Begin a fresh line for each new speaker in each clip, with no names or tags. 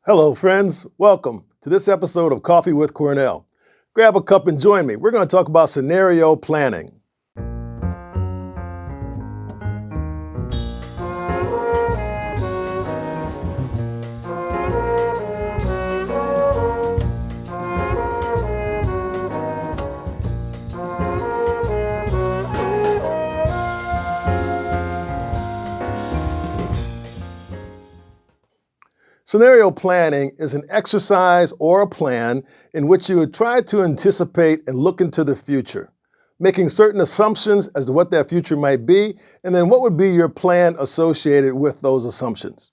Hello, friends. Welcome to this episode of Coffee with Cornell. Grab a cup and join me. We're going to talk about scenario planning. Scenario planning is an exercise or a plan in which you would try to anticipate and look into the future, making certain assumptions as to what that future might be, and then what would be your plan associated with those assumptions.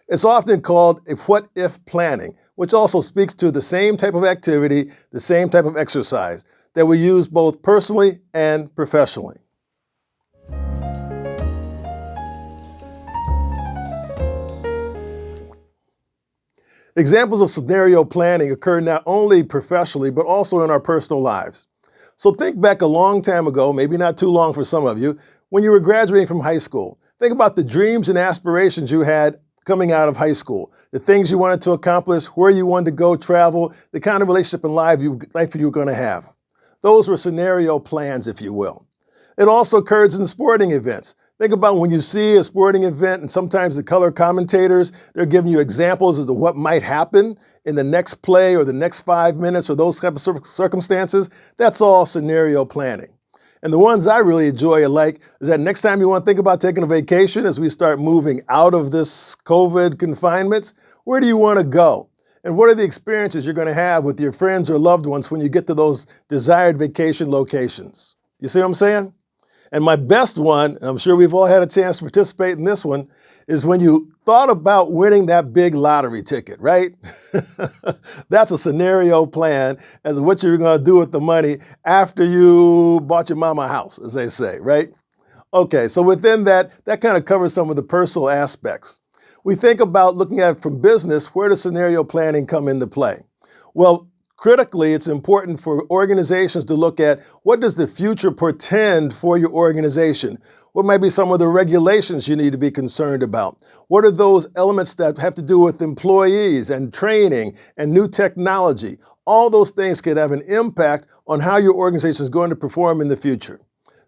It's often called a what-if planning, which also speaks to the same type of activity, the same type of exercise that we use both personally and professionally. Examples of scenario planning occur not only professionally, but also in our personal lives. So think back a long time ago, maybe not too long for some of you, when you were graduating from high school. Think about the dreams and aspirations you had coming out of high school, the things you wanted to accomplish, where you wanted to go travel, the kind of relationship and life you were going to have. Those were scenario plans, if you will. It also occurs in sporting events. Think about when you see a sporting event and sometimes the color commentators, they're giving you examples as to what might happen in the next play or the next 5 minutes or those type of circumstances. That's all scenario planning. And the ones I really enjoy and like is that next time you want to think about taking a vacation as we start moving out of this COVID confinements, where do you want to go? And what are the experiences you're going to have with your friends or loved ones when you get to those desired vacation locations? You see what I'm saying? And my best one, and I'm sure we've all had a chance to participate in this one, is when you thought about winning that big lottery ticket, right? That's a scenario plan as to what you're going to do with the money after you bought your mama a house, as they say, right? Okay, so within that kind of covers some of the personal aspects. We think about looking at it from business, where does scenario planning come into play? Well, critically, it's important for organizations to look at what does the future portend for your organization? What might be some of the regulations you need to be concerned about? What are those elements that have to do with employees and training and new technology? All those things could have an impact on how your organization is going to perform in the future.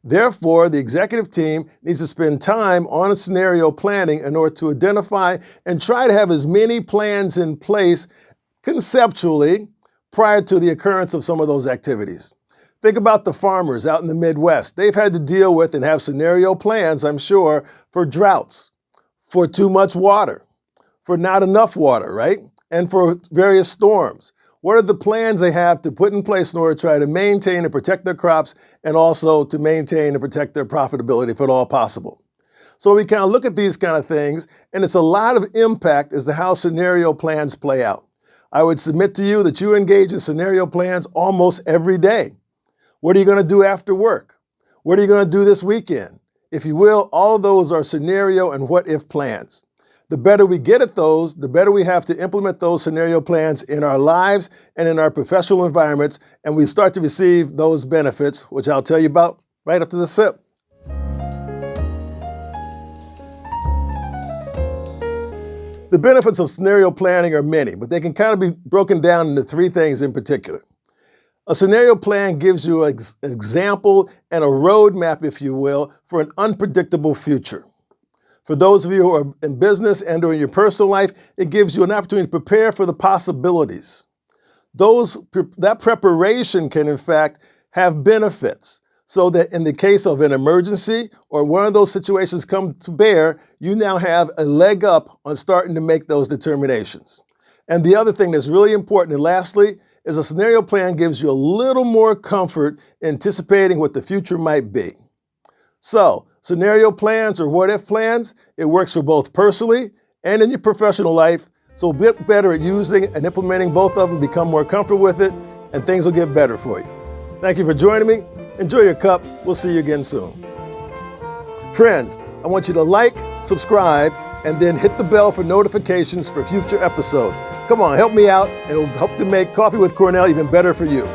Therefore, the executive team needs to spend time on scenario planning in order to identify and try to have as many plans in place conceptually prior to the occurrence of some of those activities. Think about the farmers out in the Midwest. They've had to deal with and have scenario plans, I'm sure, for droughts, for too much water, for not enough water, right? And for various storms. What are the plans they have to put in place in order to try to maintain and protect their crops and also to maintain and protect their profitability if at all possible? So we kind of look at these kind of things, and it's a lot of impact as to how scenario plans play out. I would submit to you that you engage in scenario plans almost every day. What are you going to do after work? What are you going to do this weekend? If you will, all of those are scenario and what-if plans. The better we get at those, the better we have to implement those scenario plans in our lives and in our professional environments, and we start to receive those benefits, which I'll tell you about right after the sip. The benefits of scenario planning are many, but they can kind of be broken down into three things in particular. A scenario plan gives you an example and a roadmap, if you will, for an unpredictable future. For those of you who are in business and or in your personal life, it gives you an opportunity to prepare for the possibilities. That preparation can, in fact, have benefits. So that in the case of an emergency or one of those situations come to bear, you now have a leg up on starting to make those determinations. And the other thing that's really important, and lastly, is a scenario plan gives you a little more comfort anticipating what the future might be. So, scenario plans or what-if plans, it works for both personally and in your professional life. So get better at using and implementing both of them, become more comfortable with it, and things will get better for you. Thank you for joining me. Enjoy your cup. We'll see you again soon. Friends, I want you to like, subscribe, and then hit the bell for notifications for future episodes. Come on, help me out, and it'll help to make Coffee with Cornell even better for you.